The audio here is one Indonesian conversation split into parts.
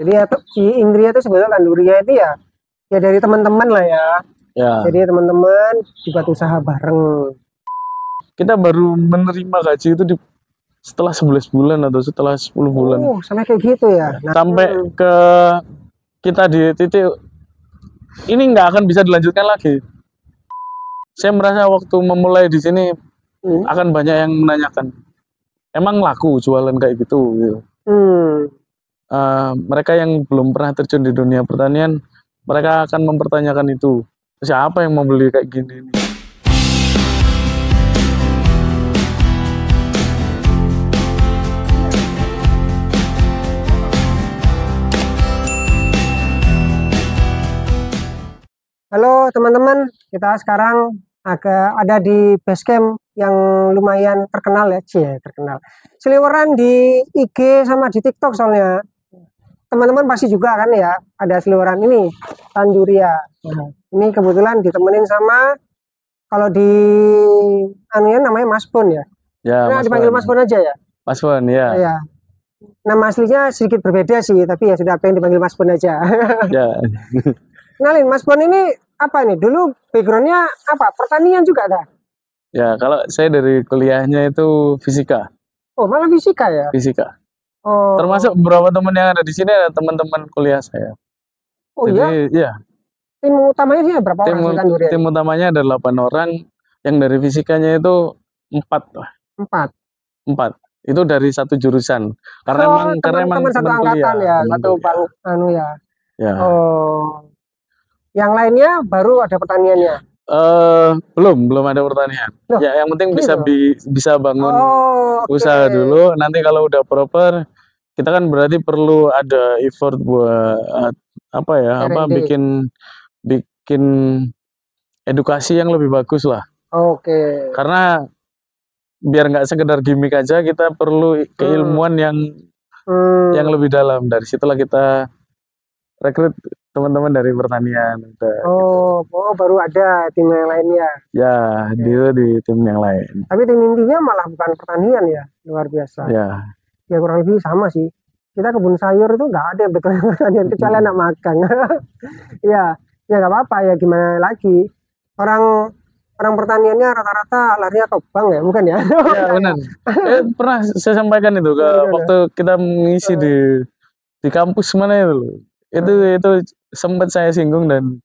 Jadi ya si Indria itu sebetulnya Tanduria itu ya dari teman-teman lah ya. Ya. Jadi teman-teman dibuat usaha bareng. Kita baru menerima gaji itu setelah 11 bulan atau setelah 10 bulan. Oh, sampai kayak gitu ya. Nah, sampai ke kita di titik ini nggak akan bisa dilanjutkan lagi. Saya merasa waktu memulai di sini akan banyak yang menanyakan, emang laku jualan kayak gitu? Mereka yang belum pernah terjun di dunia pertanian, mereka akan mempertanyakan itu. Siapa yang mau beli kayak gini? Halo teman-teman, kita sekarang ada di base camp yang lumayan terkenal ya, terkenal. Seliweran di IG sama di TikTok soalnya. Teman-teman pasti juga kan ya, ada seliweran ini, Tanduria. Ini kebetulan ditemenin sama, kalau di anunya namanya Mas Bon ya. Ya, Mas dipanggil Mas Bon aja ya. Mas Bon ya. Ya. Nama aslinya sedikit berbeda sih, tapi ya sudah pengen dipanggil Mas Bon aja. Ya. Kenalin, Mas Bon ini apa nih? Dulu backgroundnya apa? Pertanian juga ada? Ya, kalau saya dari kuliahnya itu fisika. Oh, malah fisika ya? Fisika. Oh. Termasuk beberapa teman yang ada di sini ada teman-teman kuliah saya. Oh. Jadi, iya? Tim utamanya sih berapa orang? Tim utamanya ada 8 orang, yang dari fisikanya itu 4. 4. Itu dari satu jurusan. Karena emang satu angkatan ya, satu anu ya. Ya. Oh. Yang lainnya baru ada pertaniannya? Belum ada pertanian. Loh, ya, yang penting gitu? bisa bangun usaha dulu. Nanti kalau udah proper, kita kan berarti perlu ada effort buat bikin edukasi yang lebih bagus lah. Oke. Karena biar nggak sekedar gimmick aja, kita perlu keilmuan yang lebih dalam. Dari situlah kita rekrut teman-teman dari pertanian. Oh, baru ada tim yang lainnya. Ya, dia di tim yang lain. Tapi tim intinya malah bukan pertanian ya, luar biasa. Ya. Ya kurang lebih sama sih. Kita kebun sayur itu nggak ada pertanian kecuali anak makan. ya nggak apa-apa ya, gimana lagi. Orang pertaniannya rata-rata larinya ke bank ya, bukan ya? Ya benar. Pernah saya sampaikan itu waktu kita mengisi di kampus mana itu. Itu sempat saya singgung dan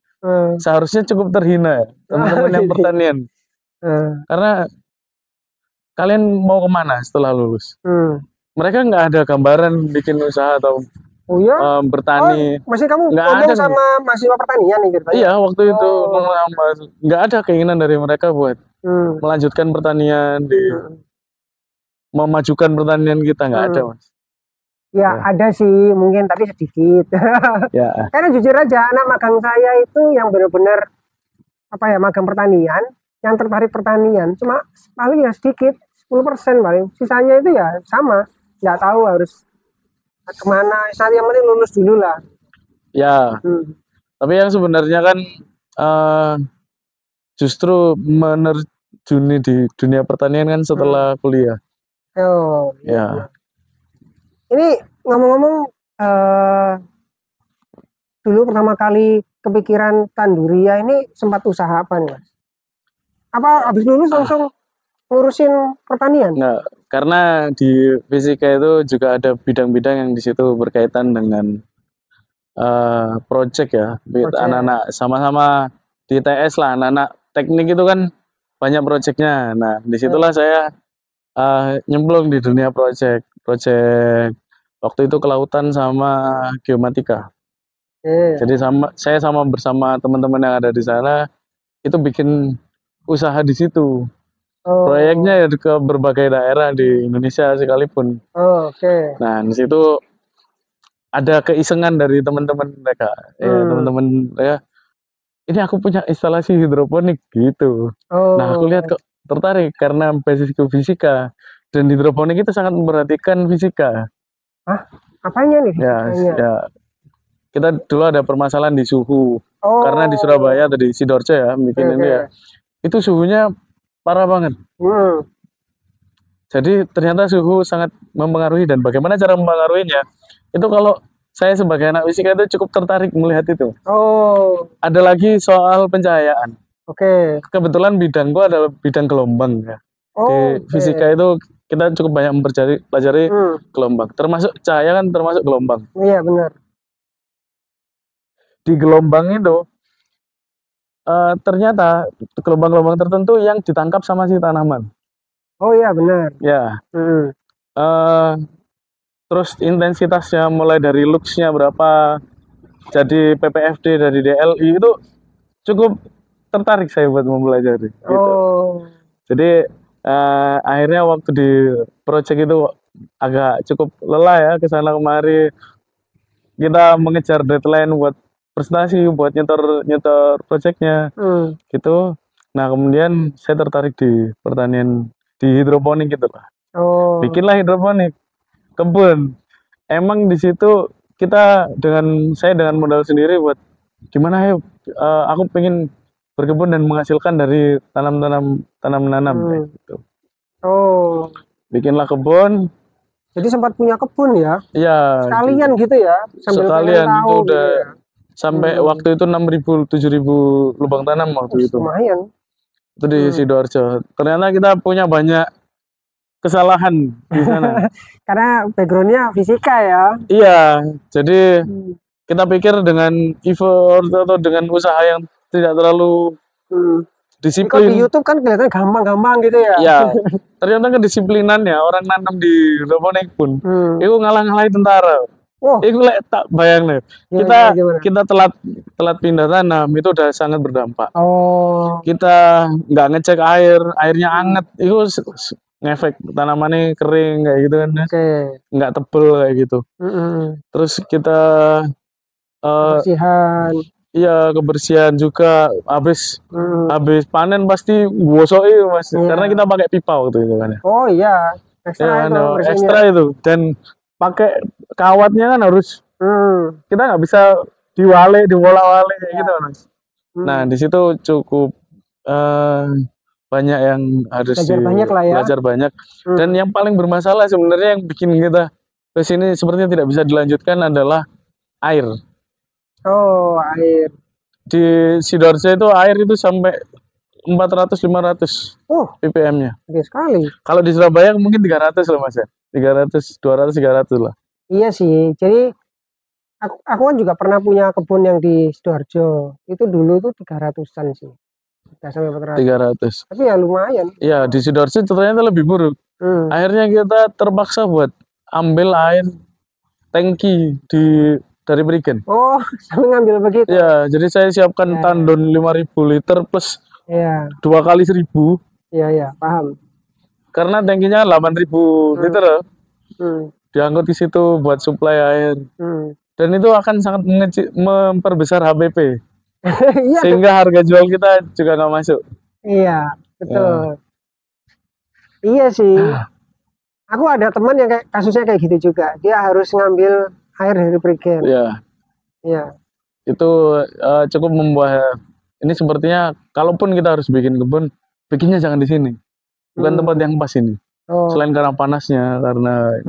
seharusnya cukup terhina ya, teman-teman yang pertanian. Karena kalian mau kemana setelah lulus? Mereka nggak ada gambaran bikin usaha atau bertani. Masih kamu ngomong sama mahasiswa pertanian nih ceritanya? Iya, waktu itu nggak ada keinginan dari mereka buat melanjutkan pertanian, memajukan pertanian kita, nggak ada, Mas. Ya, ada sih mungkin, tapi sedikit. Ya. Karena jujur aja, anak magang saya itu yang benar-benar magang pertanian, yang tertarik pertanian cuma paling ya sedikit, 10% paling. Sisanya itu ya sama, nggak tahu harus kemana. Saat yang penting lulus dulu lah. Ya. Tapi yang sebenarnya kan justru menerjuni di dunia pertanian kan setelah kuliah. Oh. Ya. Ini ngomong-ngomong, dulu pertama kali kepikiran Tanduria ini sempat usaha apa nih, Mas? Apa habis lulus langsung ngurusin pertanian? Nggak, karena di fisika itu juga ada bidang-bidang yang di situ berkaitan dengan project ya. Anak-anak sama-sama di TS lah, anak-anak teknik itu kan banyak projectnya. Nah, disitulah saya nyemplung di dunia project waktu itu kelautan sama geomatika. Jadi saya bersama teman-teman yang ada di sana itu bikin usaha di situ. Proyeknya ya ke berbagai daerah di Indonesia sekalipun. Nah, di situ ada keisengan dari teman-teman mereka. Teman-teman mereka, ini aku punya instalasi hidroponik gitu. Nah, aku lihat kok tertarik karena basisku fisika. Dan hidroponik itu sangat memperhatikan fisika. Apanya nih fisikanya? Ya, kita dulu ada permasalahan di suhu. Karena di Surabaya atau di Sidoarjo ya, bikin ini ya. Itu suhunya parah banget. Jadi ternyata suhu sangat mempengaruhi, dan bagaimana cara mempengaruhinya? Itu kalau saya sebagai anak fisika itu cukup tertarik melihat itu. Oh, Ada lagi soal pencahayaan. oke. Kebetulan bidangku adalah bidang gelombang ya. Oh, Di fisika itu kita cukup banyak pelajari gelombang. Termasuk cahaya kan termasuk gelombang. Iya benar. Di gelombang itu ternyata gelombang-gelombang tertentu yang ditangkap sama si tanaman. Oh iya benar. Ya. Hmm. Terus intensitasnya mulai dari luxnya berapa, jadi PPFD dari DLI itu cukup tertarik saya buat mempelajari. Gitu. Oh. Jadi akhirnya waktu di project itu agak cukup lelah ya, kesana kemari kita mengejar deadline buat prestasi, buat nyetor projectnya gitu. Nah kemudian saya tertarik di pertanian di hidroponik gitu lah. Oh. Bikinlah hidroponik kebun. Emang di situ saya dengan modal sendiri buat gimana ya, aku pengen berkebun dan menghasilkan dari tanam menanam gitu. Oh. Bikinlah kebun. Jadi sempat punya kebun ya? Iya. Sekalian gitu ya? Sambil sekalian tahu itu udah gitu ya? sampai waktu itu 6.000 7.000 lubang tanam waktu itu. Lumayan. Itu di Sidoarjo. Ternyata kita punya banyak kesalahan di sana. Karena backgroundnya fisika ya. Iya, jadi kita pikir dengan effort atau dengan usaha yang tidak terlalu disiplin. Di YouTube kan kelihatan gampang-gampang gitu ya. Iya, ternyata kedisiplinannya orang nanam di hidroponik pun itu ngalah-ngalahin tentara. Itu tak bayang nih. Kita telat pindah tanam itu udah sangat berdampak. Kita nggak ngecek airnya anget, itu ngefek tanamannya kering kayak gitu kan, nggak tebel kayak gitu. Terus kita kebersihan juga habis panen pasti gosok mas, karena kita pakai pipa waktu itu kan. Oh iya, ekstra itu dan pakai kawatnya kan harus kita nggak bisa diwolak-walik kayak gitu mas. Nah di situ cukup banyak yang harus belajar banyak. Dan yang paling bermasalah sebenarnya yang bikin kita ke sini sepertinya tidak bisa dilanjutkan adalah air. Oh, air. Di Sidoarjo itu air itu sampai 400-500 ppm-nya. Gede sekali. Kalau di Surabaya mungkin 300 lah mas ya. 300, 200, 300 lah. Iya sih. Jadi aku kan juga pernah punya kebun yang di Sidoarjo. Itu dulu tuh 300-an sih. 300. Tapi ya lumayan. Iya, di Sidoarjo ternyata lebih buruk. Akhirnya kita terpaksa buat ambil air tangki dari Perigen. Oh, sambil ngambil begitu. Iya, jadi saya siapkan tandon 5.000 liter plus 2 kali 1.000. Iya, paham. Karena tangkinya 8.000 liter. Diangkut di situ buat suplai air. Dan itu akan sangat memperbesar HPP. Sehingga harga jual kita juga nggak masuk. Iya, betul. Iya sih. Aku ada teman yang kasusnya kayak gitu juga. Dia harus ngambil air dari Perigen. Iya. Itu cukup membuat ini sepertinya kalaupun kita harus bikin kebun, bikinnya jangan di sini. Bukan tempat yang pas ini. Selain karena panasnya, karena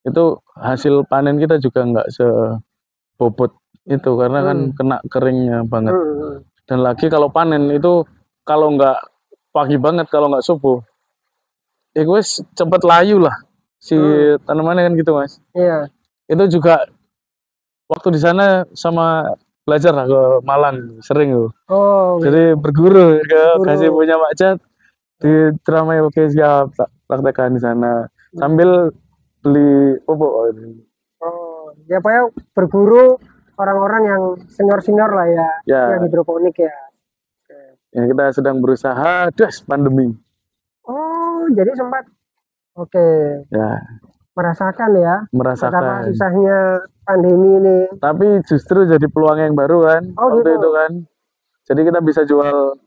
itu hasil panen kita juga nggak sebobot itu karena kan kena keringnya banget. Dan lagi kalau panen itu kalau nggak pagi banget, kalau nggak subuh, gue cepet layu lah si tanamannya kan gitu mas. Iya. Itu juga waktu di sana sama belajar lah ke Malang sering loh. Jadi berguru kasih punya Pak Cat di Teramai. Oke siap, praktekkan di sana sambil beli pupuk. Ya pokoknya berguru orang-orang yang senior lah ya. Yang hidroponik ya. Ya, kita sedang berusaha pandemi. Jadi sempat merasakan ya betapa susahnya pandemi ini. Tapi justru jadi peluang yang baru kan waktu itu kan. Jadi kita bisa jual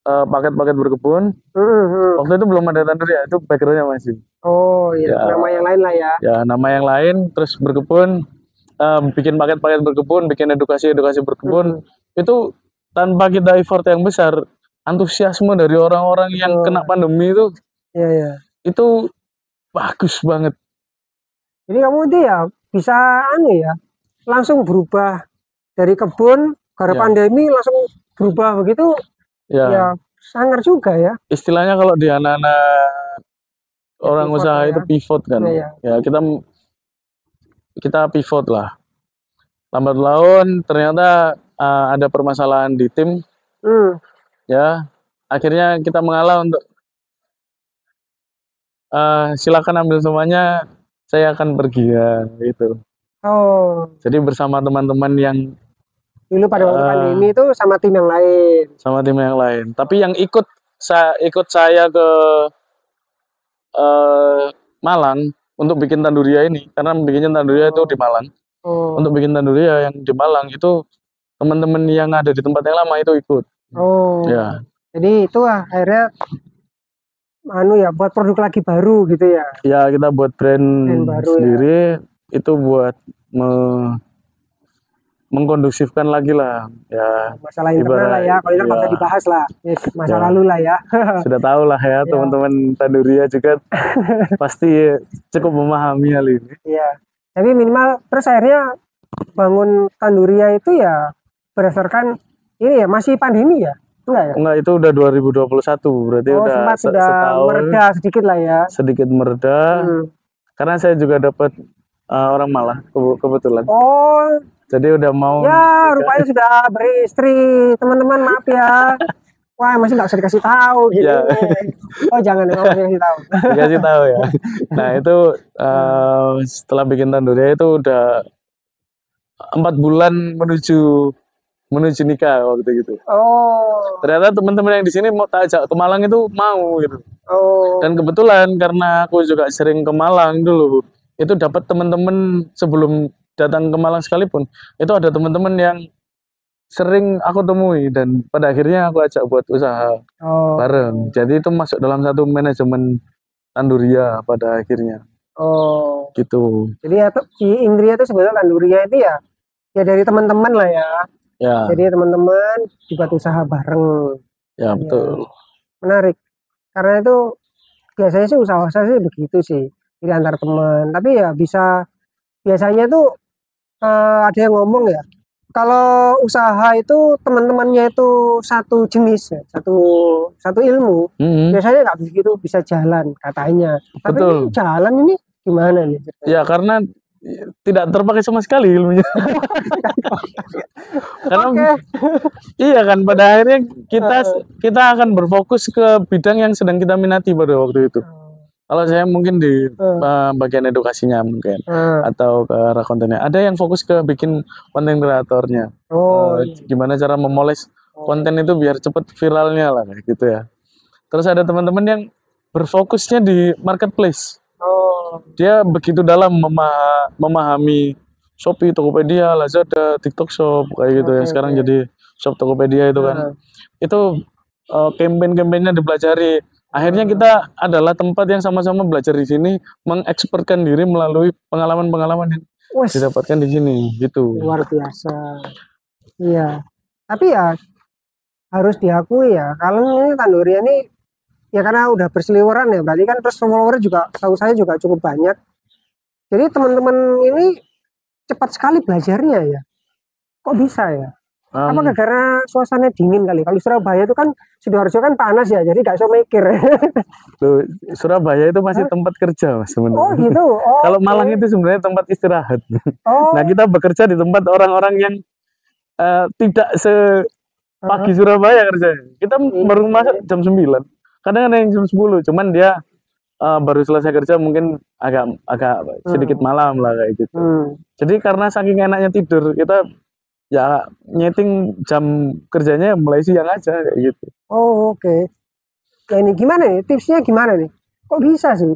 paket-paket berkebun. Waktu itu belum ada tandor ya, itu backgroundnya masih. Nama yang lain lah ya. Ya nama yang lain, terus berkebun, bikin paket-paket berkebun, bikin edukasi berkebun. Itu tanpa kita effort yang besar, antusiasme dari orang-orang yang kena pandemi itu, itu bagus banget. Jadi kamu itu ya bisa langsung berubah dari kebun gara Ya. pandemi langsung berubah begitu Ya, ya sangar juga ya. istilahnya kalau di anak-anak Ya, orang pivot usaha lah itu ya. pivot kan. Iya, Ya, kita pivot lah. Lambat laun ternyata ada permasalahan di tim, Hmm. ya. Akhirnya kita mengalah untuk silakan ambil semuanya, saya akan pergi ya gitu. Oh, Jadi bersama teman-teman yang dulu pada waktu eh, pandemi itu sama tim yang lain. sama tim yang lain. Tapi yang ikut saya ke Malang untuk bikin Tanduria ini, karena bikinnya Tanduria itu di Malang. Oh, Untuk bikin Tanduria yang di Malang itu teman-teman yang ada di tempat yang lama itu ikut. oh. Ya, Jadi itu akhirnya buat produk lagi baru gitu ya. ya kita buat brand Brand baru ya. sendiri itu buat mengkondusifkan lagi lah. Ya, Masalah internal lah ya. Kalau ini kan nggak ya, usah dibahas lah. Yes, masa Ya. lalu lah ya. sudah tahu lah ya teman-teman Tanduria juga pasti cukup memahami hal ini. Iya. Tapi minimal terus akhirnya bangun Tanduria itu ya berdasarkan ini ya masih pandemi ya. Enggak ya? Enggak, itu udah 2021, berarti Oh, udah sempat sudah setahun mereda sedikit lah ya. sedikit mereda. Karena saya juga dapat orang Malang kebetulan. Oh, Jadi udah mau ya rupanya sudah beristri. Teman-teman maaf ya. Wah, masih nggak usah dikasih tahu gitu. Ya. Oh, jangan dikasih tahu. dikasih tahu ya. Nah, itu setelah bikin Tanduria itu udah 4 bulan menuju nikah waktu gitu. Oh. Ternyata teman-teman yang di sini mau tak ajak ke Malang itu mau gitu. Oh. Dan kebetulan karena aku juga sering ke Malang dulu, itu dapat teman-teman sebelum datang ke Malang sekalipun, itu ada teman-teman yang sering aku temui dan pada akhirnya aku ajak buat usaha bareng. Jadi itu masuk dalam satu manajemen Tanduria pada akhirnya. Oh. Gitu. Jadi ya si Ingria itu sebenarnya Tanduria itu ya dari teman-teman lah ya. Ya. Jadi teman-teman dibuat usaha bareng. Ya, betul. Menarik. Karena itu biasanya sih usaha-usaha sih begitu sih. Jadi antar teman. Tapi ya biasanya tuh ada yang ngomong ya. Kalau usaha itu teman-temannya itu satu jenis ya, satu ilmu. Biasanya nggak begitu bisa jalan katanya. Tapi Betul. ini jalan ini gimana nih? Ya karena tidak terpakai sama sekali ilmunya. Karena iya kan pada akhirnya kita akan berfokus ke bidang yang sedang kita minati pada waktu itu. Kalau saya mungkin di bagian edukasinya mungkin atau ke arah kontennya. Ada yang fokus ke bikin konten kreatornya. Gimana cara memoles konten itu biar cepet viralnya lah kayak gitu ya. Terus ada teman-teman yang berfokusnya di marketplace. Dia begitu dalam memahami Shopee, Tokopedia, Lazada, TikTok Shop kayak gitu ya. Sekarang jadi Shop Tokopedia itu kan. Itu campaign-campaignnya dipelajari. Akhirnya kita adalah tempat yang sama-sama belajar di sini, mengekspertkan diri melalui pengalaman-pengalaman yang didapatkan di sini, gitu. Luar biasa. Iya. Tapi ya harus diakui ya, kalau ini Tanduria ini ya karena udah berseliweran ya, berarti kan terus follower juga, tahu saya juga cukup banyak. Jadi teman-teman ini cepat sekali belajarnya ya. Kok bisa ya? Apakah karena suasana dingin kali? Kalau Surabaya itu kan Sidoarjo kan panas ya, jadi gak bisa mikir. Loh, Surabaya itu masih tempat kerja mas sebenarnya. Oh gitu. Kalau Malang itu sebenarnya tempat istirahat. Nah kita bekerja di tempat orang-orang yang tidak sepagi Surabaya kerjanya. Kita baru masuk jam 9. Kadang ada yang jam 10. Cuman dia baru selesai kerja mungkin agak sedikit malam lah kayak gitu. Jadi karena saking enaknya tidur kita ya nyeting jam kerjanya mulai siang aja kayak gitu. Oke. Ya ini gimana nih? Tipsnya gimana nih? Kok bisa sih?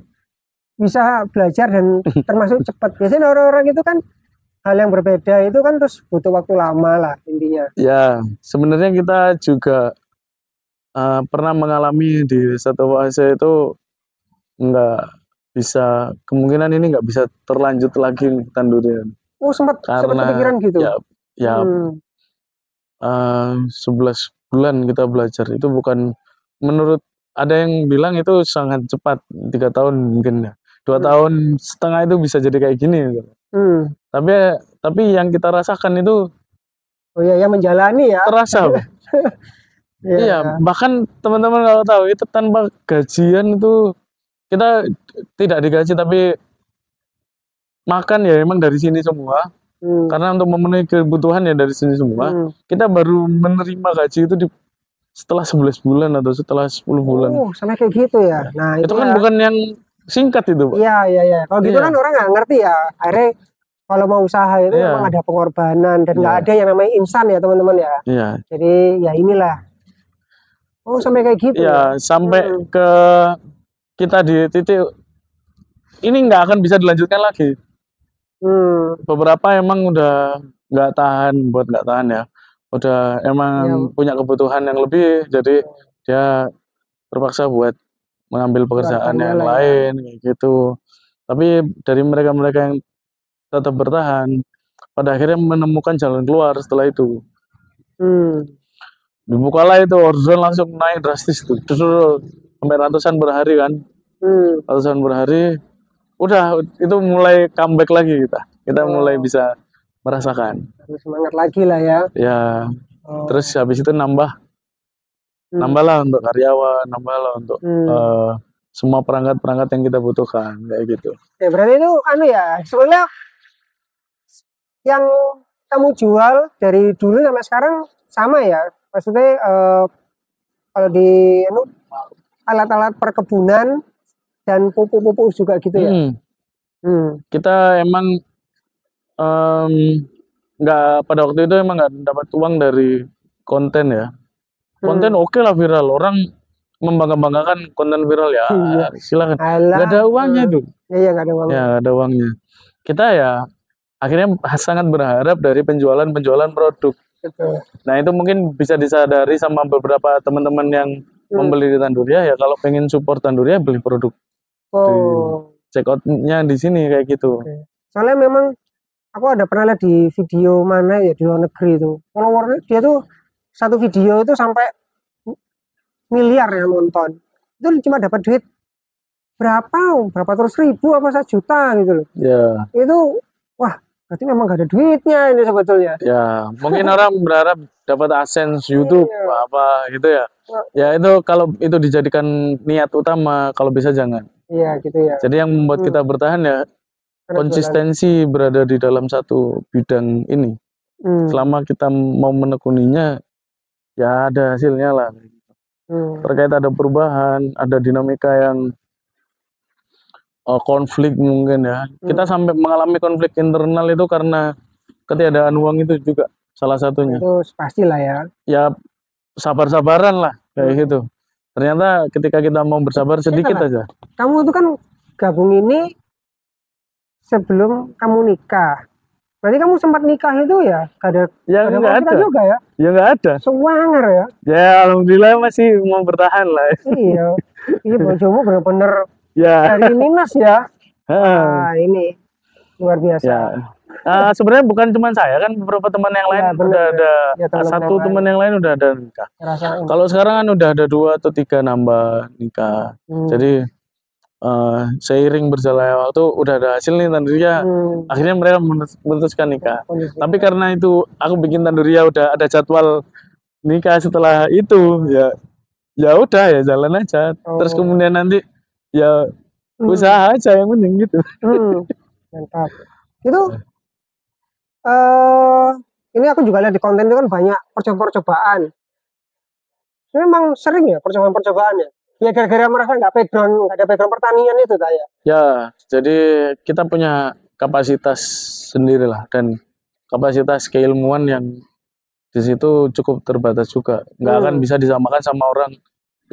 Bisa belajar dan termasuk cepat. Biasanya orang-orang itu kan hal yang berbeda itu kan terus butuh waktu lama lah intinya. Ya, sebenarnya kita juga pernah mengalami di satu fase itu kemungkinan ini nggak bisa terlanjut lagi Tanduria. Oh sempat kepikiran gitu. Ya 11 bulan kita belajar itu bukan, menurut ada yang bilang itu sangat cepat, 3 tahun mungkin ya, 2 tahun setengah itu bisa jadi kayak gini. Hmm. Tapi yang kita rasakan itu Oh iya, yang menjalani ya. terasa, Bang. Iya. Iya, bahkan teman-teman kalau tahu itu tanpa gajian itu kita tidak digaji tapi makan ya emang dari sini semua. Hmm. Karena untuk memenuhi kebutuhan ya dari sini semua. Hmm. Kita baru menerima gaji itu setelah 11 bulan atau setelah 10 bulan. Oh, sampai kayak gitu ya. Nah, Itu itu kan ya. bukan yang singkat itu, Pak. Iya, iya, iya. Kalau gitu Iya. kan orang nggak ngerti ya. Akhirnya kalau mau usaha itu Iya. memang ada pengorbanan dan nggak Iya. ada yang namanya instan ya teman-teman ya. Iya. Jadi ya inilah. Oh, sampai kayak gitu ya. Iya, sampai ke kita di titik ini nggak akan bisa dilanjutkan lagi. Beberapa emang udah nggak tahan ya. Udah emang Iya. punya kebutuhan yang lebih, jadi dia terpaksa buat mengambil pekerjaan Keluarganya yang lah ya. lain kayak gitu. Tapi dari mereka-mereka yang tetap bertahan, pada akhirnya menemukan jalan keluar setelah itu. Dibukalah itu orderan langsung naik drastis tuh, justru sampai ratusan per hari kan. Ratusan per hari, udah itu mulai comeback lagi kita mulai bisa merasakan. Semangat lagi lah ya. Ya, terus habis itu nambahlah untuk karyawan, nambahlah untuk semua perangkat-perangkat yang kita butuhkan kayak gitu. Ya berarti itu anu ya, sebenarnya yang kamu jual dari dulu sampai sekarang sama ya, maksudnya kalau di alat-alat perkebunan dan pupuk-pupuk juga gitu ya. Kita emang nggak pada waktu itu emang nggak dapat uang dari konten ya. Konten oke lah viral, orang membangga-banggakan konten viral ya. Silakan. Nggak ada uangnya itu. Iya, nggak ada uangnya. Ya nggak ada uangnya. Kita ya akhirnya sangat berharap dari penjualan produk. Betul. Nah itu mungkin bisa disadari sama beberapa teman-teman yang membeli di Tanduria ya, kalau pengen support Tanduria beli produk. Check out-nya di sini kayak gitu. Soalnya memang aku ada pernah lihat di video mana ya di luar negeri itu, followernya dia tuh satu video itu sampai miliar yang nonton, itu cuma dapat duit berapa terus ribu apa 1 juta gitu loh. Ya. Itu wah berarti memang gak ada duitnya ini sebetulnya. Ya mungkin orang berharap dapat AdSense YouTube apa gitu ya. Ya itu kalau itu dijadikan niat utama, kalau bisa jangan. Iya gitu ya. Jadi yang membuat kita bertahan ya konsistensi berada di dalam satu bidang ini. Selama kita mau menekuninya ya ada hasilnya lah. Terkait ada perubahan, ada dinamika yang konflik mungkin ya. Kita sampai mengalami konflik internal itu karena ketiadaan uang itu juga salah satunya. Itu pastilah ya. Ya sabar-sabaran lah kayak gitu. Ternyata ketika kita mau bersabar sedikit aja. Kamu itu kan gabung ini sebelum kamu nikah. Berarti kamu sempat nikah itu ya? Gak ada. Ya nggak ada juga ya? Ya nggak ada. Sewanger ya? Ya alhamdulillah masih mau bertahan lah. Iya. Ini bojomu bener-bener ya. dari minus ya. Nah, ini luar biasa. Ya. Sebenarnya bukan cuma saya kan, beberapa teman yang lain udah ada satu teman yang lain udah ada nikah. Kalau sekarang kan udah ada 2 atau 3 nambah nikah. Jadi seiring berjalannya waktu udah ada hasil nih Tanduria. Akhirnya mereka memutuskan nikah. Tapi karena itu aku bikin Tanduria udah ada jadwal nikah setelah itu ya udah ya jalan aja. Terus kemudian nanti ya usaha aja yang penting gitu. Mantap. Itu ini aku juga lihat di konten itu kan banyak percobaan. Memang sering ya percobaan ya. Ya gara-gara merasa nggak ada background pertanian itu tak ya? Ya, jadi kita punya kapasitas sendiri lah, dan kapasitas keilmuan yang di situ cukup terbatas juga. Nggak akan bisa disamakan sama orang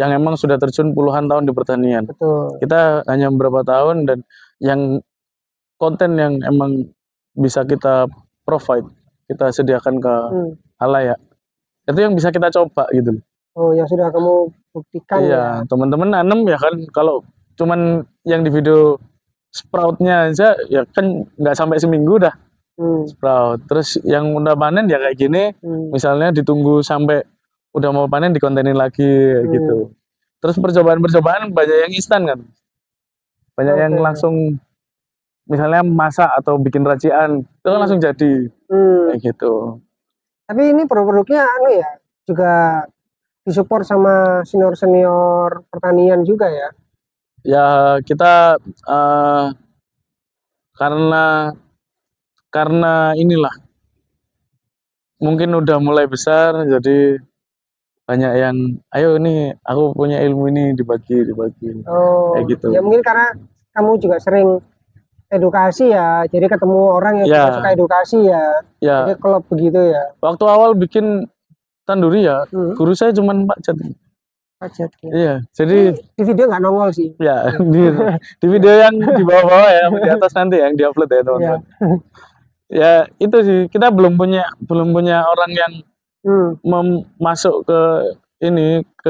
yang emang sudah terjun puluhan tahun di pertanian. Betul. Kita hanya beberapa tahun, dan yang konten yang emang bisa kita provide, kita sediakan ke halayak, itu yang bisa kita coba gitu. Oh, yang sudah kamu buktikan. Iya, teman-teman nanam ya kan, kalau cuman yang di video sproutnya aja ya kan nggak sampai seminggu dah sprout. Terus yang udah panen ya kayak gini, misalnya ditunggu sampai udah mau panen dikontenin lagi gitu. Terus percobaan banyak yang instan kan, banyak yang langsung misalnya masak atau bikin racian itu kan langsung jadi kayak gitu. Tapi ini produk-produknya anu ya, juga disupport sama senior-senior pertanian juga ya. Ya kita karena inilah mungkin udah mulai besar, jadi banyak yang ayo ini aku punya ilmu ini dibagi kayak gitu. Ya mungkin karena kamu juga sering edukasi ya, jadi ketemu orang yang juga suka edukasi ya. Jadi klub begitu ya. Waktu awal bikin tanduri ya, guru saya cuman Pak Jat. Pak Jat. Iya, jadi di video nggak nongol sih. Ya, di video yang di bawah-bawah ya, di atas nanti yang diupload ya teman-teman. Ya itu sih, kita belum punya orang yang masuk ke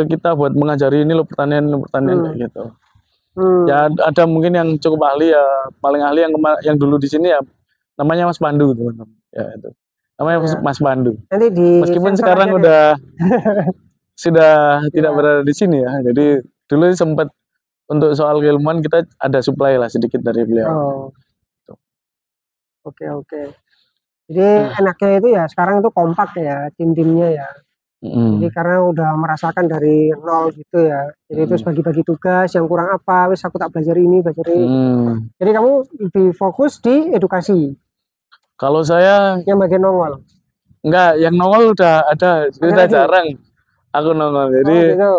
kita buat mengajari ini loh pertanian kayak gitu. Ya ada mungkin yang cukup ahli ya, paling ahli yang dulu di sini ya namanya Mas Pandu teman-teman. Ya itu. Namanya Mas Pandu. Nanti meskipun sekarang udah sudah tidak berada di sini ya. Jadi dulu sempat untuk soal keilmuan kita ada supply lah sedikit dari beliau. Oke. Jadi enaknya itu ya sekarang itu kompak ya tim-timnya ya. Jadi karena udah merasakan dari nol gitu ya. Jadi terus bagi-bagi tugas yang kurang apa, wis aku tak belajar ini. Jadi kamu lebih fokus di edukasi. Kalau saya yang bagian nongol. Enggak, yang nongol udah ada, sudah jarang aku nongol. Jadi gitu.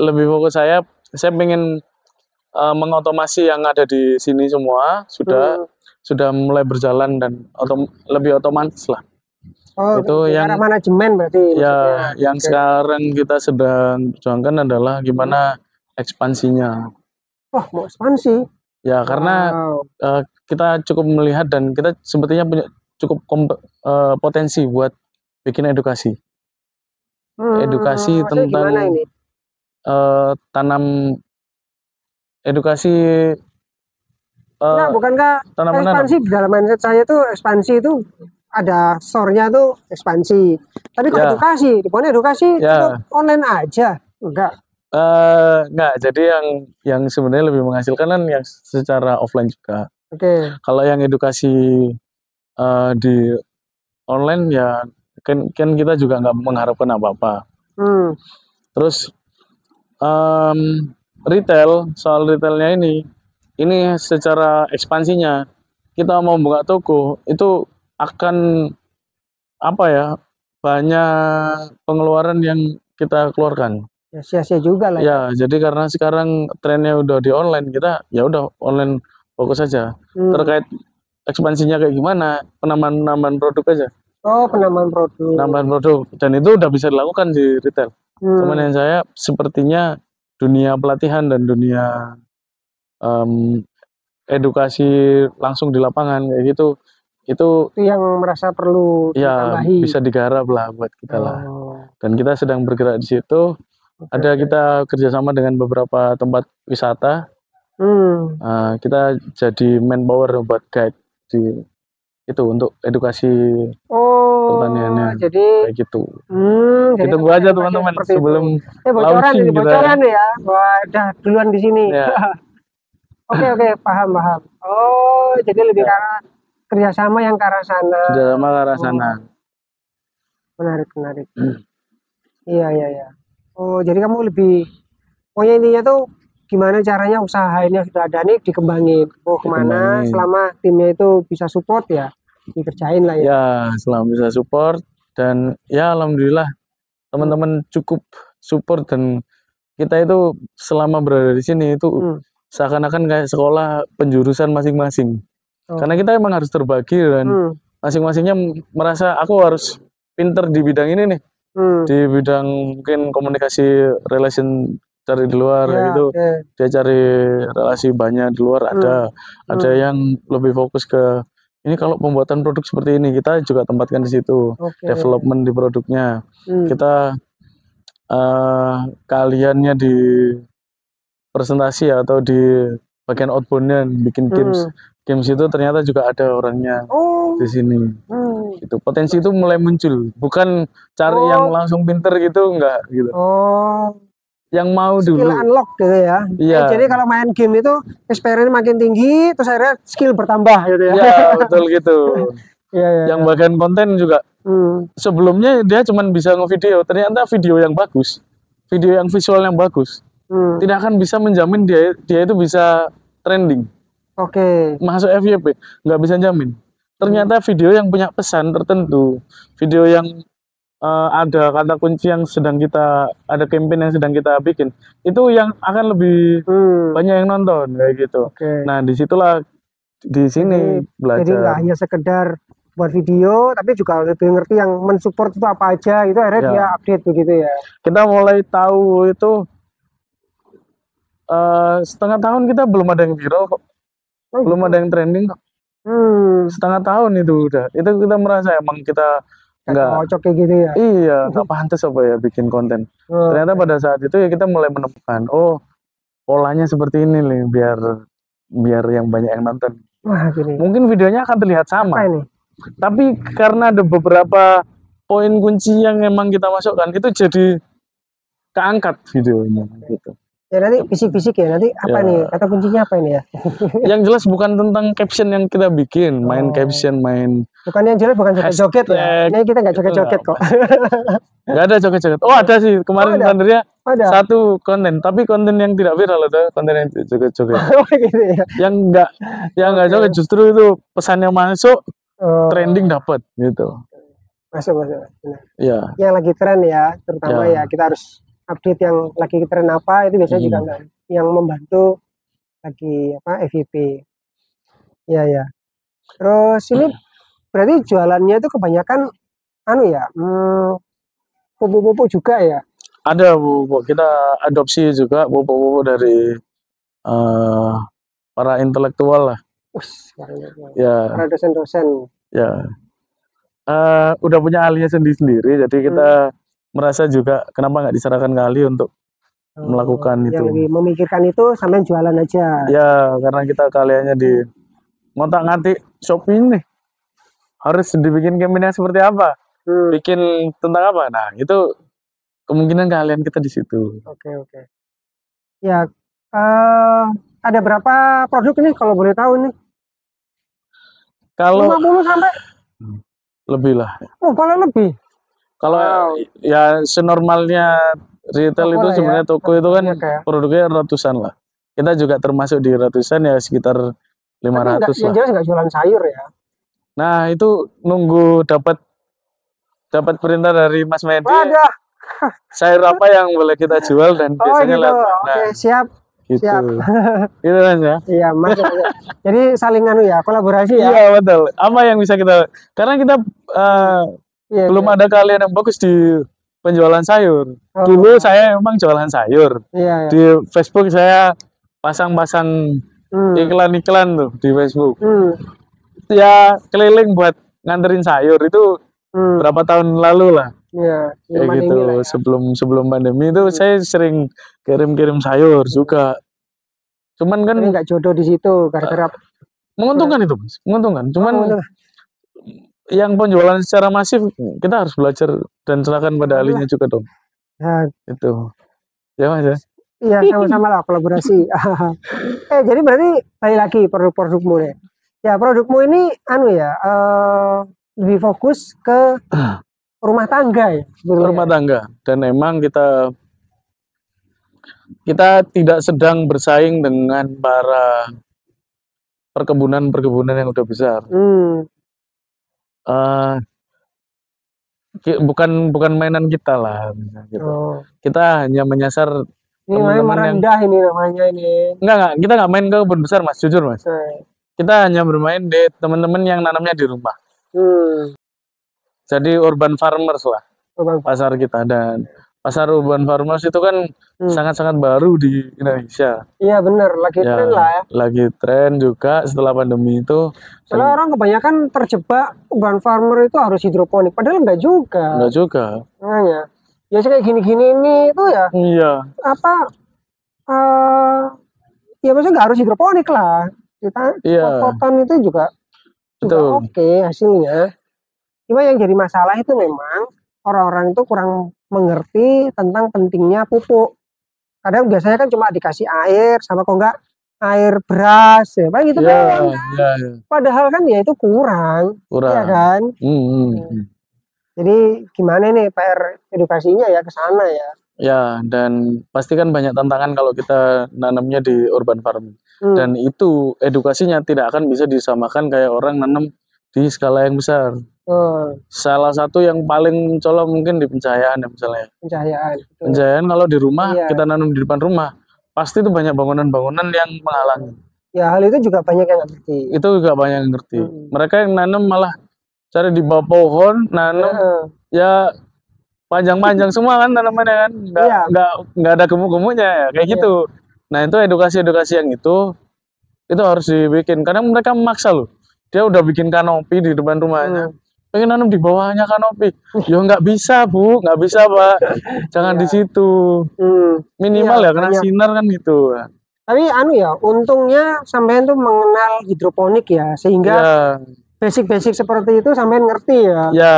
Lebih fokus saya pengen mengotomasi yang ada di sini semua sudah mulai berjalan dan lebih otomatis lah. Itu yang manajemen berarti. Ya, yang sekarang kita sedang perjuangkan adalah gimana ekspansinya. Wah, mau ekspansi? Ya, karena kita cukup melihat dan kita sepertinya punya cukup potensi buat bikin edukasi. Edukasi tentang tanam edukasi. Nah, bukankah ekspansi di dalam mindset saya tuh ekspansi itu ada store-nya tuh ekspansi. Tapi kalau edukasi, di mana edukasi itu online aja, enggak? Enggak. Jadi yang sebenarnya lebih menghasilkan kan yang secara offline juga. Kalau yang edukasi di online ya kan kita juga nggak mengharapkan apa-apa. Terus soal retailnya ini secara ekspansinya kita mau buka toko itu akan banyak pengeluaran yang kita keluarkan. Ya sia-sia juga lah. Ya, jadi karena sekarang trennya udah di online, kita ya udah online fokus saja. Terkait ekspansinya kayak gimana, penambahan produk aja. Penambahan produk. Dan itu udah bisa dilakukan di retail. Cuman yang saya sepertinya dunia pelatihan dan dunia edukasi langsung di lapangan kayak gitu itu yang merasa perlu ditambahi. Bisa digarap lah buat kita lah. Dan kita sedang bergerak di situ. Kita kerjasama dengan beberapa tempat wisata. Kita jadi manpower buat guide itu untuk edukasi pertaniannya. Jadi kayak gitu. Kita tunggu aja teman-teman sebelum bocoran ya. Wah, udah duluan di sini. Oke, paham. Jadi lebih karena kerjasama yang ke arah sana. Kerjasama ke arah sana. Menarik. Iya. Jadi kamu lebih, pokoknya intinya tuh gimana caranya usaha ini yang sudah ada nih dikembangin. Kemana selama timnya itu bisa support ya, dikerjain lah ya. Ya, selama bisa support dan ya alhamdulillah teman-teman cukup support dan kita itu selama berada di sini itu seakan-akan kayak sekolah penjurusan masing-masing. Karena kita emang harus terbagi dan masing-masingnya merasa aku harus pinter di bidang ini nih. Di bidang mungkin komunikasi relation cari di luar gitu. Dia cari relasi banyak di luar ada yang lebih fokus ke ini kalau pembuatan produk seperti ini kita juga tempatkan di situ. Development di produknya. Kita kaliannya di presentasi atau di bagian outboundnya bikin games itu ternyata juga ada orangnya di sini. Gitu. Potensi itu mulai muncul, bukan cari yang langsung pinter gitu, enggak gitu. yang mau skill dulu. unlock gitu ya. Iya. Jadi kalau main game itu experience makin tinggi, terus akhirnya skill bertambah gitu ya. Iya, betul gitu. Iya, iya. Yang bagian konten juga sebelumnya dia cuma bisa ngevideo, ternyata video yang bagus, video yang visual yang bagus, tidak akan bisa menjamin dia itu bisa trending. Oke. Masuk FYP, nggak bisa jamin. Ternyata video yang punya pesan tertentu, video yang ada kata kunci yang sedang kita, ada campaign yang sedang kita bikin, itu yang akan lebih banyak yang nonton kayak gitu. Oke. Nah disitulah di sini belajar. Jadi nggak hanya sekedar buat video, tapi juga lebih ngerti yang mensupport itu apa aja, itu akhirnya Ya. dia update begitu ya. Kita mulai tahu itu setengah tahun kita belum ada yang viral kok, belum ada yang trending kok. Setengah tahun itu udah, itu kita merasa emang kita nggak cocok kayak gitu ya. Iya, nggak pantas apa ya bikin konten. Ternyata pada saat itu ya kita mulai menemukan, oh polanya seperti ini nih, biar yang banyak yang nonton. Wah, gini. Mungkin videonya akan terlihat sama, Apa ini? tapi karena ada beberapa poin kunci yang emang kita masukkan, itu jadi keangkat videonya gitu. Ya nanti bisik-bisik ya, nanti apa nih, kata kuncinya apa ini ya? Yang jelas bukan tentang caption yang kita bikin, main caption, main bukan yang jelas, bukan joget-joget ya. Ini kita nggak joget-joget kok. Nggak ada joget-joget. Oh ada sih, kemarin sebenarnya satu konten, tapi konten yang tidak viral itu konten yang joget-joget. Gitu ya. Yang nggak joget, justru itu pesannya masuk, trending dapat gitu. Masuk. Iya. Yang lagi tren ya, terutama ya kita harus update yang lagi tren apa, itu biasanya juga yang membantu lagi apa FYP. Ya. Terus ini berarti jualannya itu kebanyakan pupuk-pupuk juga ya? Ada pupuk, kita adopsi juga pupuk-pupuk dari para intelektual lah. Ya. Para dosen-dosen. Ya. Udah punya ahlinya sendiri, jadi kita merasa juga kenapa nggak diserahkan ke ahli untuk melakukan itu. Yang lebih memikirkan itu sampai jualan aja. Ya, karena kita keahliannya di ngotak-ngatik Shopee nih. Harus dibikin campaign seperti apa? Bikin tentang apa? Nah, itu kemungkinan keahlian kita di situ. Oke. Ya, ada berapa produk nih kalau boleh tahu nih? Kalau 50 sampai lebih lah. Oh, malah lebih. Kalau ya senormalnya retail itu sebenarnya toko itu kan produknya ratusan lah. Kita juga termasuk di ratusan ya, sekitar 500 lah. Yang jelas nggak jualan sayur ya. Nah itu nunggu dapat perintah dari Mas Medi. Wadah. Sayur apa yang boleh kita jual dan biasanya gitu. Oke, siap. Gitu. Siap. Gitu kan ya. Iya, Mas. Jadi saling kolaborasi ya. Iya betul. Apa yang bisa kita, karena kita belum ada keahlian yang bagus di penjualan sayur. Dulu saya memang jualan sayur. Di Facebook saya pasang-pasang iklan-iklan tuh di Facebook. Ya keliling buat nganterin sayur itu berapa tahun lalu lah. Iya, kayak gitu. Ya. Sebelum pandemi itu saya sering kirim sayur juga. Cuman kan nggak jodoh di situ gara-gara menguntungkan itu, Mas. Menguntungkan. Cuman yang penjualan secara masif kita harus belajar dan serahkan pada ahlinya juga dong. Nah, itu. Ya Mas ya. Iya, sama-sama lah kolaborasi. Jadi berarti balik lagi produk-produkmu deh. Ya, produkmu ini lebih fokus ke rumah tangga ya. Rumah tangga, dan emang kita tidak sedang bersaing dengan para perkebunan yang udah besar. Bukan mainan kita lah gitu. Kita hanya menyasar teman-teman yang ini namanya ini. Enggak, kita nggak main ke kebun besar, Mas, jujur Mas. Kita hanya bermain di teman-teman yang nanamnya di rumah. Jadi urban farmers lah pasar kita, dan pasar urban farmers itu kan sangat-sangat baru di Indonesia. Iya benar, lagi tren lah ya. Lagi tren juga setelah pandemi itu. Soalnya orang kebanyakan terjebak urban farmer itu harus hidroponik, padahal enggak juga. Enggak juga. Makanya, ya kayak gini-gini ini itu ya. Iya. Ya maksudnya nggak harus hidroponik lah. Kita pot-potan itu juga oke hasilnya. Cuma yang jadi masalah itu memang orang-orang itu kurang mengerti tentang pentingnya pupuk. Kadang biasanya kan cuma dikasih air sama kok enggak air beras ya, paling gitu Ya, doang. ya, ya. Padahal kan ya itu kurang, ya Kurang. kan? Hmm. Jadi gimana nih PR edukasinya ya ke sana ya. Ya, dan pasti kan banyak tantangan kalau kita nanamnya di urban farming. Hmm. Dan itu edukasinya tidak akan bisa disamakan kayak orang nanam di skala yang besar. Oh, Salah satu yang paling colok mungkin di pencahayaan ya misalnya. pencahayaan. Betul. Pencahayaan kalau di rumah, Iya. kita nanam di depan rumah, pasti itu banyak bangunan-bangunan yang menghalangi. Ya hal itu juga banyak yang nggak ngerti. Itu juga banyak yang ngerti. Hmm. Mereka yang nanam malah cari di bawah pohon, nanam Heeh. ya panjang-panjang semua kan tanamannya kan, Iya. nggak ada gemuk-gemuknya ya, kayak Iya. gitu. Nah itu edukasi-edukasi yang itu harus dibikin. Kadang mereka memaksa loh, dia udah bikin kanopi di depan rumahnya, pengen nanam di bawahnya kanopi, ya nggak bisa bu, nggak bisa pak, jangan Iya. di situ, minimal Iya, ya kena banyak. sinar kan gitu. Tapi anu ya, untungnya sampean tuh mengenal hidroponik ya, sehingga Ya, basic-basic seperti itu sampean ngerti ya. ya,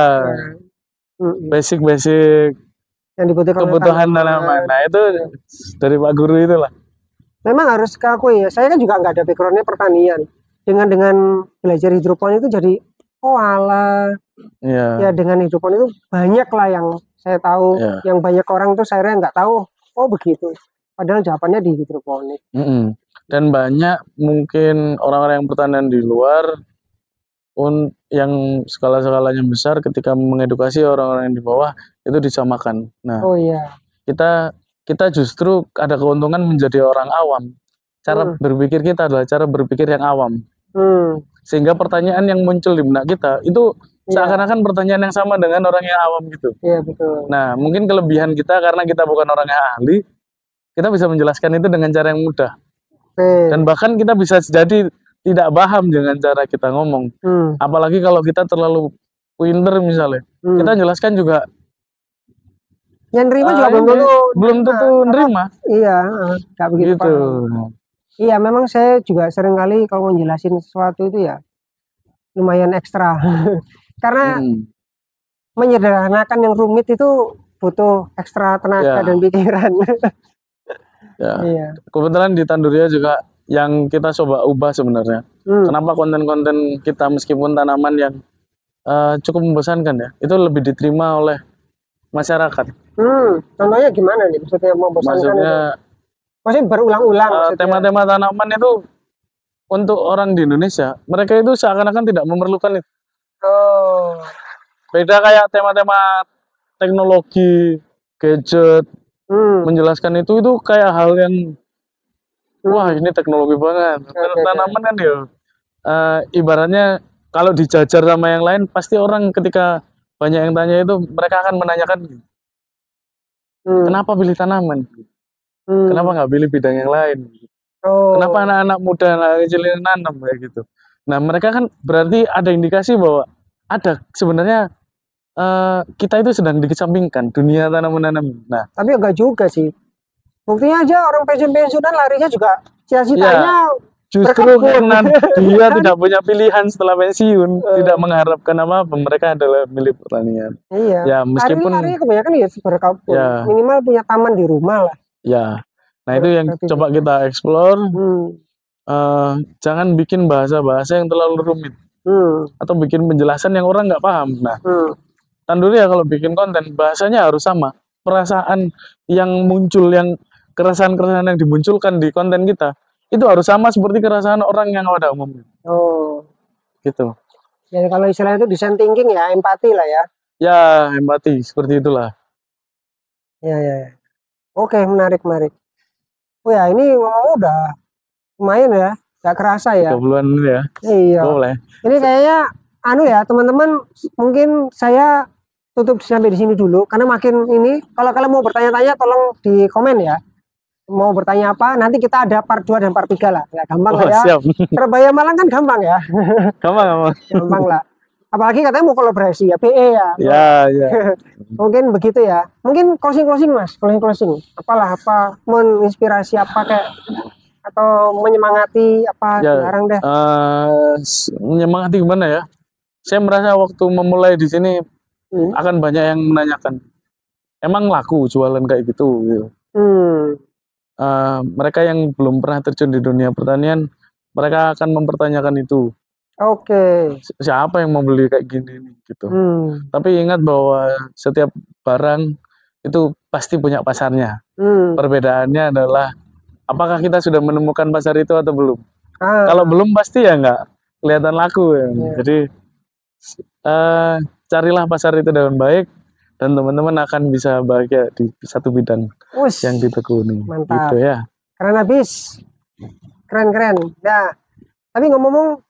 Mm-mm. basic-basic Yang dibutuhkan oleh kebutuhan tanaman. Nah itu dari Pak Guru itulah. Memang harus keakui ya, saya kan juga nggak ada backgroundnya pertanian. Dengan belajar hidroponik itu jadi, oh alah, ya Ya, dengan hidroponik itu banyak lah yang saya tahu, ya. yang banyak orang tuh saya nggak tahu, oh begitu. Padahal jawabannya di hidroponik. Dan banyak mungkin orang-orang yang pertanian di luar yang skala-skalanya besar ketika mengedukasi orang-orang yang di bawah itu disamakan. Nah, Oh iya, kita justru ada keuntungan menjadi orang awam. Cara berpikir kita adalah cara berpikir yang awam. Sehingga pertanyaan yang muncul di benak kita itu seakan-akan pertanyaan yang sama dengan orang yang awam gitu. iya betul. Nah, mungkin kelebihan kita karena kita bukan orang yang ahli, kita bisa menjelaskan itu dengan cara yang mudah. Dan bahkan kita bisa jadi tidak paham dengan cara kita ngomong. Apalagi kalau kita terlalu pinter misalnya. Kita jelaskan juga yang nerima juga belum tentu nerima. Iya, nggak begitu gitu. paham. Iya, memang saya juga sering kali kalau menjelasin sesuatu itu ya lumayan ekstra. Karena menyederhanakan yang rumit itu butuh ekstra tenaga dan pikiran. Ya. Iya. Kebetulan di Tanduria juga yang kita coba ubah sebenarnya. Kenapa konten-konten kita meskipun tanaman yang cukup membosankan ya, itu lebih diterima oleh masyarakat. Contohnya gimana nih? Maksudnya membosankan? Maksudnya berulang-ulang. Tema-tema tanaman itu untuk orang di Indonesia, mereka itu seakan-akan tidak memerlukan itu. Oh. Beda kayak tema-tema teknologi, gadget, menjelaskan itu kayak hal yang wah ini teknologi banget. Tanaman kan ya ibaratnya kalau dijajar sama yang lain pasti orang ketika banyak yang tanya itu mereka akan menanyakan kenapa pilih tanaman, kenapa nggak pilih bidang yang lain, kenapa anak-anak muda anak kecil ini nanam kayak gitu. Nah mereka kan berarti ada indikasi bahwa ada sebenarnya kita itu sedang dikesampingkan dunia tanaman-tanaman. Nah tapi enggak juga sih. Buktinya aja orang pensiun-pensiunan larinya juga cita-citanya justru karena dia tidak punya pilihan setelah pensiun, tidak mengharapkan apa-apa, mereka adalah milik pertanian. Iya. Ya meskipun lari kebanyakan ya berkebun, minimal punya taman di rumah lah. Ya. Nah itu yang coba kita explore. Jangan bikin bahasa-bahasa yang terlalu rumit atau bikin penjelasan yang orang nggak paham. Nah, Tanduria kalau bikin konten bahasanya harus sama. Perasaan yang muncul, yang keresahan-keresahan yang dimunculkan di konten kita itu harus sama seperti keresahan orang yang pada umumnya. Oh, gitu. Jadi kalau istilahnya itu design thinking ya, empati lah ya. Ya, empati seperti itulah. Ya. Oke, menarik. Oh ya, ini udah lumayan ya, gak kerasa ya. 30-an ini ya. Iya. Boleh. Ini kayaknya ya, teman-teman, mungkin saya tutup sampai di sini dulu karena makin ini kalau kalian mau bertanya-tanya tolong di komen ya. Mau bertanya apa, nanti kita ada part 2 dan part 3 lah. Ya, gampang lah ya. Siap. Surabaya Malang kan gampang ya. Gampang lah. Apalagi katanya mau kolaborasi ya, PE ya. Ya. Mungkin begitu ya. Mungkin closing Mas, closing. Apalah, menginspirasi apa kayak atau menyemangati apa sekarang deh. Menyemangati gimana ya? Saya merasa waktu memulai di sini akan banyak yang menanyakan. Emang laku jualan kayak gitu? mereka yang belum pernah terjun di dunia pertanian, mereka akan mempertanyakan itu. Oke. Siapa yang mau beli kayak gini nih, gitu. Tapi ingat bahwa setiap barang itu pasti punya pasarnya. Perbedaannya adalah apakah kita sudah menemukan pasar itu atau belum. Kalau belum pasti ya nggak kelihatan laku ya. Jadi carilah pasar itu dengan baik dan teman-teman akan bisa bahagia di satu bidang yang ditekuni. Mantap. Gitu ya. Keren habis. Keren. Nah, tapi ngomong-ngomong,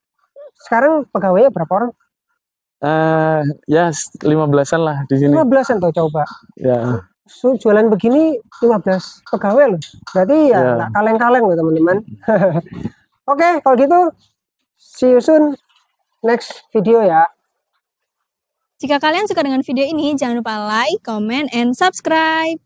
sekarang pegawainya berapa orang? Ya 15-an lah di sini. 15-an tuh coba. Ya. Jualan begini 15 pegawai loh. Berarti ya nggak kaleng-kaleng loh teman-teman. Oke, kalau gitu see you soon next video ya. Jika kalian suka dengan video ini, jangan lupa like, comment, and subscribe.